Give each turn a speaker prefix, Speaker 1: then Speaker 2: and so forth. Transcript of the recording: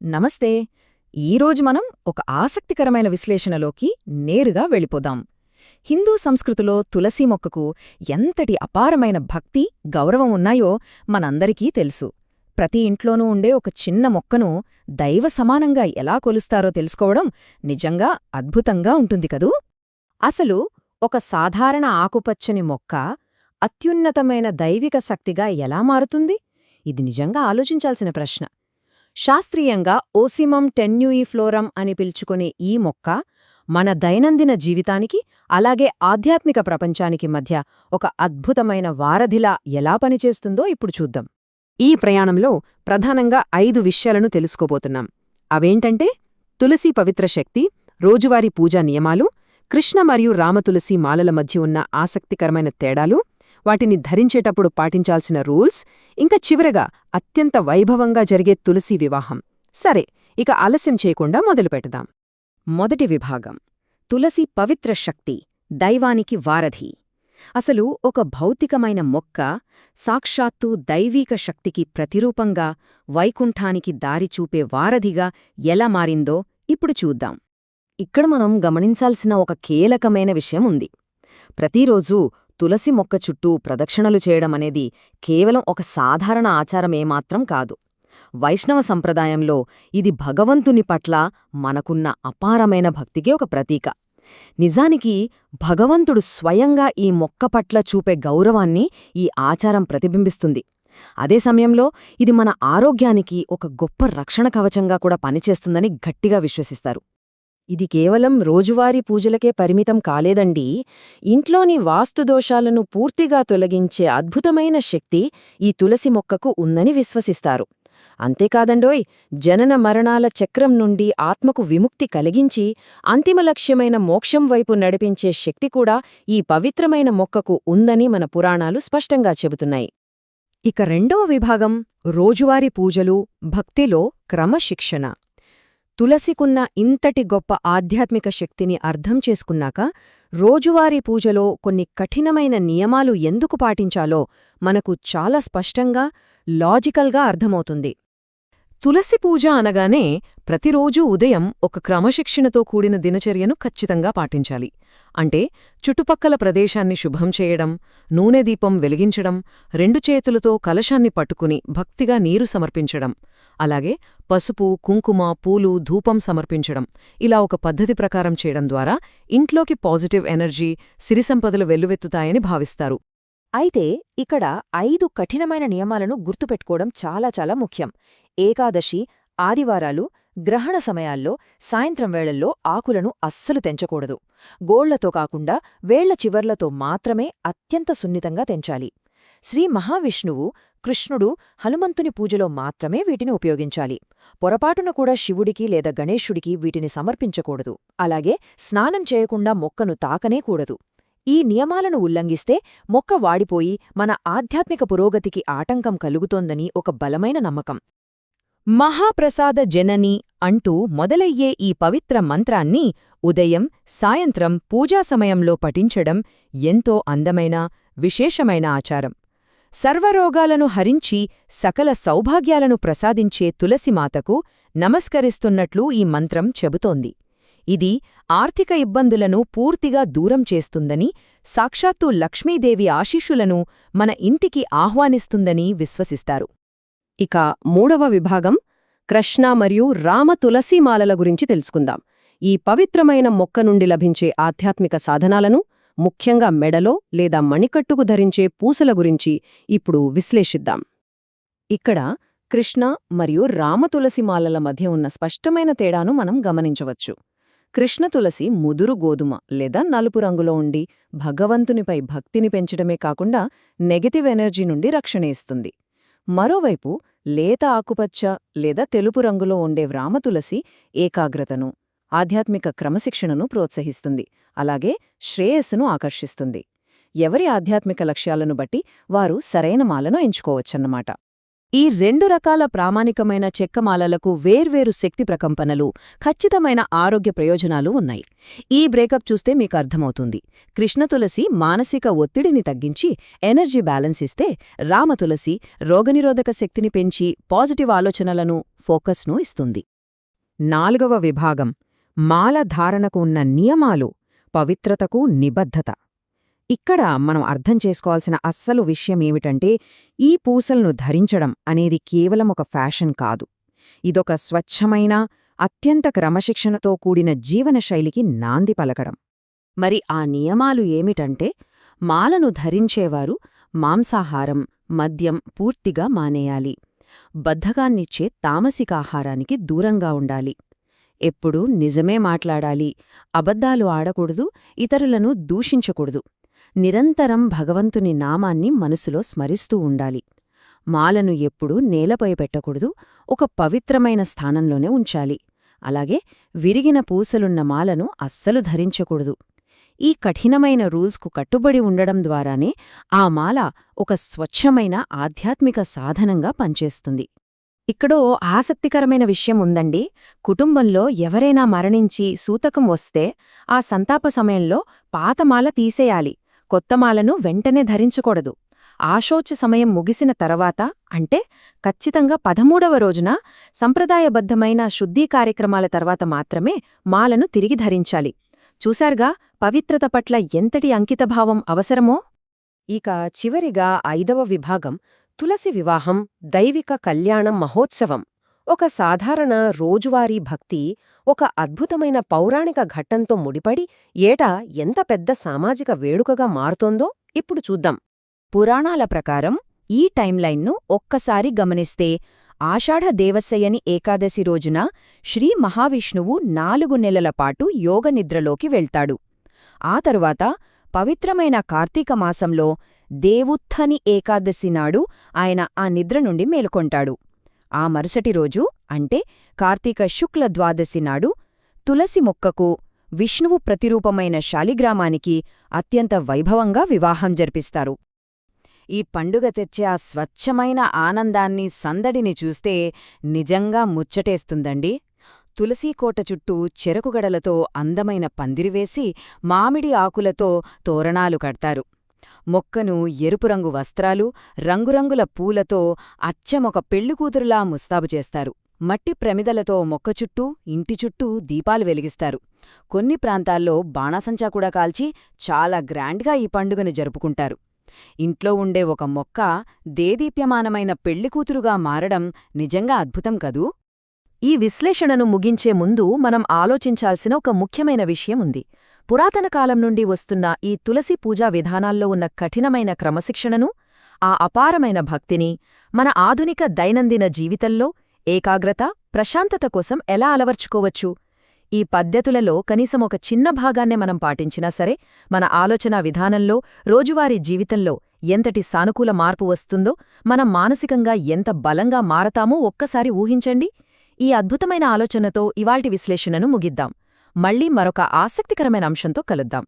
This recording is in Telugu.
Speaker 1: నమస్తే. ఈరోజు మనం ఒక ఆసక్తికరమైన విశ్లేషణలోకి నేరుగా వెళ్ళిపోదాం. హిందూ సంస్కృతిలో తులసీ మొక్కకు ఎంతటి అపారమైన భక్తి, గౌరవం ఉన్నాయో మనందరికీ తెలుసు. ప్రతి ఇంట్లోనూ ఉండే ఒక చిన్న మొక్కను దైవ సమానంగా ఎలా కొలుస్తారో తెలుసుకోవడం నిజంగా అద్భుతంగా ఉంటుంది కదూ.
Speaker 2: అసలు ఒక సాధారణ ఆకుపచ్చని మొక్క అత్యున్నతమైన దైవిక శక్తిగా ఎలా మారుతుంది? ఇది నిజంగా ఆలోచించాల్సిన ప్రశ్న. శాస్త్రీయంగా ఓసిమం టెన్యూయిఫ్లోరం అని పిలుచుకునే ఈ మొక్క మన దైనందిన జీవితానికి, అలాగే ఆధ్యాత్మిక ప్రపంచానికి మధ్య ఒక అద్భుతమైన వారధిలా ఎలా పనిచేస్తుందో ఇప్పుడు చూద్దాం.
Speaker 1: ఈ ప్రయాణంలో ప్రధానంగా 5 విషయాలను తెలుసుకోబోతున్నాం. అవేంటంటే తులసి పవిత్ర శక్తి, రోజువారీ పూజా నియమాలు, కృష్ణ మరియు రామతులసి మాలల మధ్య ఉన్న ఆసక్తికరమైన తేడాలు, వాటిని ధరించేటప్పుడు పాటించాల్సిన రూల్స్, ఇంకా చివరగా అత్యంత వైభవంగా జరిగే తులసి వివాహం. సరే, ఇక ఆలస్యం చేయకుండా మొదలుపెడదాం. మొదటి విభాగం: తులసి పవిత్ర శక్తి, దైవానికి వారధి. అసలు ఒక భౌతికమైన మొక్క సాక్షాత్తు దైవీక శక్తికి ప్రతిరూపంగా, వైకుంఠానికి దారి చూపే వారధిగా ఎలా మారిందో ఇప్పుడు చూద్దాం. ఇక్కడ మనం గమనించాల్సిన ఒక కీలకమైన విషయం ఉంది. ప్రతిరోజూ తులసి మొక్క చుట్టూ ప్రదక్షిణలు చేయడమనేది కేవలం ఒక సాధారణ ఆచారమేమాత్రం కాదు. వైష్ణవ సంప్రదాయంలో ఇది భగవంతుని పట్ల మనకున్న అపారమైన భక్తికి ఒక ప్రతీక. నిజానికి భగవంతుడు స్వయంగా ఈ మొక్క పట్ల చూపే గౌరవాన్ని ఈ ఆచారం ప్రతిబింబిస్తుంది. అదే సమయంలో ఇది మన ఆరోగ్యానికి ఒక గొప్ప రక్షణ కవచంగా కూడా పనిచేస్తుందని గట్టిగా విశ్వసిస్తారు. ఇది కేవలం రోజువారీ పూజలకే పరిమితం కాలేదండీ. ఇంట్లోని వాస్తుదోషాలను పూర్తిగా తొలగించే అద్భుతమైన శక్తి ఈ తులసి మొక్కకు ఉందని విశ్వసిస్తారు. అంతేకాదండోయ్, జనన మరణాల చక్రం నుండి ఆత్మకు విముక్తి కలిగించి అంతిమ లక్ష్యమైన మోక్షం వైపు నడిపించే శక్తి కూడా ఈ పవిత్రమైన మొక్కకు ఉందని మన పురాణాలు స్పష్టంగా చెబుతున్నాయి. ఇక రెండవ విభాగం: రోజువారీ పూజలు, భక్తిలో క్రమశిక్షణ. తులసికున్న ఇంతటి గొప్ప ఆధ్యాత్మిక శక్తిని అర్థం చేసుకున్నాక రోజువారీ పూజలో కొన్ని కఠినమైన నియమాలు ఎందుకు పాటించాలో మనకు చాలా స్పష్టంగా, లాజికల్గా అర్థమవుతుంది. తులసి పూజ అనగానే ప్రతిరోజూ ఉదయం ఒక క్రమశిక్షణతో కూడిన దినచర్యను ఖచ్చితంగా పాటించాలి. అంటే చుట్టుపక్కల ప్రదేశాన్ని శుభ్రం చేయడం, నూనె దీపం వెలిగించడం, 2 చేతులతో కలశాన్ని పట్టుకుని భక్తిగా నీరు సమర్పించడం, అలాగే పసుపు, కుంకుమ, పూలు, ధూపం సమర్పించడం. ఇలా ఒక పద్ధతి ప్రకారం చేయడం ద్వారా ఇంట్లోకి పాజిటివ్ ఎనర్జీ, సిరిసంపదలు వెల్లువెత్తుతాయని భావిస్తారు.
Speaker 2: అయితే ఇక్కడ 5 కఠినమైన నియమాలను గుర్తుపెట్టుకోవడం చాలా ముఖ్యం. ఏకాదశి, ఆదివారాలు, గ్రహణ సమయాల్లో సాయంత్రం వేళల్లో ఆకులను అస్సలు తెంచకూడదు. గోళ్లతో కాకుండా వేళ్ల చివర్లతో మాత్రమే అత్యంత సున్నితంగా తెంచాలి. శ్రీ మహావిష్ణువు, కృష్ణుడు, హనుమంతుని పూజలో మాత్రమే వీటిని ఉపయోగించాలి. పొరపాటున కూడా శివుడికి లేదా గణేశుడికి వీటిని సమర్పించకూడదు. అలాగే స్నానం చేయకుండా మొక్కను తాకనేకూడదు. ఈ నియమాలను ఉల్లంఘిస్తే మొక్క వాడిపోయి మన ఆధ్యాత్మిక పురోగతికి ఆటంకం కలుగుతోందని ఒక బలమైన నమ్మకం. మహాప్రసాద జనని అంటూ మొదలయ్యే ఈ పవిత్ర మంత్రాన్ని ఉదయం, సాయంత్రం పూజా సమయంలో పఠించడం ఎంతో అందమైన, విశేషమైన ఆచారం. సర్వరోగాలను హరించి సకల సౌభాగ్యాలను ప్రసాదించే తులసిమాతకు నమస్కరిస్తున్నట్లు ఈ మంత్రం చెబుతోంది. ఇది ఆర్థిక ఇబ్బందులను పూర్తిగా దూరం చేస్తుందని, సాక్షాత్తు లక్ష్మీదేవి ఆశీస్సులను మన ఇంటికి ఆహ్వానిస్తుందని విశ్వసిస్తారు. ఇక మూడవ విభాగం: కృష్ణ మరియు రామ తులసీమాలల గురించి తెలుసుకుందాం. ఈ పవిత్రమైన మొక్క నుండి లభించే ఆధ్యాత్మిక సాధనాలను, ముఖ్యంగా మెడలో లేదా మణికట్టుకు ధరించే పూసల గురించి ఇప్పుడు విశ్లేషిద్దాం. ఇక్కడ కృష్ణ మరియు రామ తులసిమాలల మధ్య ఉన్న స్పష్టమైన తేడాను మనం గమనించవచ్చు. కృష్ణ తులసి ముదురు గోధుమ లేదా నలుపు రంగులో ఉండి భగవంతునిపై భక్తిని పెంచడమే కాకుండా నెగటివ్ ఎనర్జీ నుండి రక్షణ ఇస్తుంది. మరోవైపు లేత ఆకుపచ్చ లేదా తెలుపు రంగులో ఉండే రామతులసి ఏకాగ్రతను, ఆధ్యాత్మిక క్రమశిక్షణను ప్రోత్సహిస్తుంది, అలాగే శ్రేయస్సును ఆకర్షిస్తుంది. ఎవరి ఆధ్యాత్మిక లక్ష్యాలను బట్టి వారు సరైన మాలను ఎంచుకోవచ్చన్నమాట. ఈ 2 రకాల ప్రామాణికమైన చెక్కమాలలకు వేర్వేరు శక్తి ప్రకంపనలు, ఖచ్చితమైన ఆరోగ్య ప్రయోజనాలు ఉన్నాయి. ఈ బ్రేకప్ చూస్తే మీకు అర్థమవుతుంది. కృష్ణతులసి మానసిక ఒత్తిడిని తగ్గించి ఎనర్జీ బ్యాలెన్స్ ఇస్తే, రామతులసి రోగనిరోధక శక్తిని పెంచి పాజిటివ్ ఆలోచనలను, ఫోకస్ను ఇస్తుంది.
Speaker 1: 4వ విభాగం మాల ధారణకు ఉన్న నియమాలు, పవిత్రతకు నిబద్ధత. ఇక్కడ మనం అర్థం చేసుకోవాల్సిన అస్సలు విషయమేమిటంటే, ఈ పూసలను ధరించడం అనేది కేవలం ఒక ఫ్యాషన్ కాదు. ఇదొక స్వచ్ఛమైన, అత్యంత క్రమశిక్షణతో కూడిన జీవనశైలికి నాంది పలకడం.
Speaker 2: మరి ఆ నియమాలు ఏమిటంటే, మాలను ధరించేవారు మాంసాహారం, మద్యం పూర్తిగా మానేయాలి. బద్ధకాన్నిచ్చే తామసికాహారానికి దూరంగా ఉండాలి. ఎప్పుడూ నిజమే మాట్లాడాలి, అబద్ధాలు ఆడకూడదు, ఇతరులను దూషించకూడదు. నిరంతరం భగవంతుని నామాన్ని మనసులో స్మరిస్తూ ఉండాలి. మాలను ఎప్పుడూ నేలపై పెట్టకూడదు, ఒక పవిత్రమైన స్థానంలోనే ఉంచాలి. అలాగే విరిగిన పూసలున్న మాలను అస్సలు ధరించకూడదు. ఈ కఠినమైన రూల్స్కు కట్టుబడి ఉండడం ద్వారానే ఆ మాల ఒక స్వచ్ఛమైన ఆధ్యాత్మిక సాధనంగా పనిచేస్తుంది. ఇక్కడో ఆసక్తికరమైన విషయం ఉందండి. కుటుంబంలో ఎవరైనా మరణించి సూతకం వస్తే ఆ సంతాప సమయంలో పాతమాల తీసేయాలి, కొత్తమాలను వెంటనే ధరించకూడదు. ఆశోచ సమయం ముగిసిన తర్వాత, అంటే ఖచ్చితంగా 13వ రోజున సంప్రదాయబద్ధమైన శుద్ధి కార్యక్రమాల తర్వాత మాత్రమే మాలను తిరిగి ధరించాలి. చూశారుగా పవిత్రత పట్ల ఎంతటి అంకితభావం అవసరమో? ఇక చివరిగా 5వ విభాగం తులసి వివాహం, దైవిక కళ్యాణం మహోత్సవం. ఒక సాధారణ రోజువారీ భక్తి ఒక అద్భుతమైన పౌరాణిక ఘట్టంతో ముడిపడి ఏటా ఎంత పెద్ద సామాజిక వేడుకగా మారుతోందో ఇప్పుడు చూద్దాం. పురాణాల ప్రకారం ఈ టైంలైన్ను ఒక్కసారి గమనిస్తే, ఆషాఢ దేవశయని ఏకాదశి రోజున శ్రీ మహావిష్ణువు 4 నెలల పాటు యోగనిద్రలోకి వెళ్తాడు. ఆ తరువాత పవిత్రమైన కార్తీక మాసంలో దేవుత్థని ఏకాదశి నాడు ఆయన ఆ నిద్ర నుండి మేలుకొంటాడు. ఆ మరుసటి రోజు, అంటే కార్తీక శుక్ల ద్వాదశి నాడు, తులసి మొక్కకు విష్ణువు ప్రతిరూపమైన శాలిగ్రామానికి అత్యంత వైభవంగా వివాహం జరిపిస్తారు. ఈ పండుగ తెచ్చే ఆ స్వచ్ఛమైన ఆనందాన్ని, సందడిని చూస్తే నిజంగా ముచ్చటేస్తుందండి. తులసీకోట చుట్టూ చెరకుగడలతో అందమైన పందిరివేసి మామిడి ఆకులతో తోరణాలు కడతారు. మొక్కను ఎరుపురంగు వస్త్రాలు, రంగురంగుల పూలతో అచ్చమొక పెళ్లికూతురులా ముస్తాబు చేస్తారు. మట్టి ప్రమిదలతో మొక్క చుట్టూ, ఇంటి చుట్టూ దీపాలు వెలిగిస్తారు. కొన్ని ప్రాంతాల్లో బాణాసంచా కూడా కాల్చి చాలా గ్రాండ్గా ఈ పండుగను జరుపుకుంటారు. ఇంట్లో ఉండే ఒక మొక్క దేదీప్యమానమైన పెళ్లికూతురుగా మారడం నిజంగా అద్భుతం కదూ? ఈ విశ్లేషణను ముగించే ముందు మనం ఆలోచించాల్సిన ఒక ముఖ్యమైన విషయం ఉంది. పురాతన కాలం నుండి వస్తున్న ఈ తులసి పూజా విధానాల్లో ఉన్న కఠినమైన క్రమశిక్షణను, ఆ అపారమైన భక్తిని మన ఆధునిక దైనందిన జీవితంలో ఏకాగ్రత, ప్రశాంతత కోసం ఎలా అలవర్చుకోవచ్చు? ఈ పద్ధతులలో కనీసం ఒక చిన్న భాగాన్నే మనం పాటించినా సరే, మన ఆలోచనా విధానంలో, రోజువారీ జీవితంలో ఎంతటి సానుకూల మార్పు వస్తుందో, మనం మానసికంగా ఎంత బలంగా మారతామో ఒక్కసారి ఊహించండి. ఈ అద్భుతమైన ఆలోచనతో ఇవాల్టి విశ్లేషణను ముగిద్దాం. మళ్ళీ మరొక ఆసక్తికరమైన అంశంతో కలుద్దాం.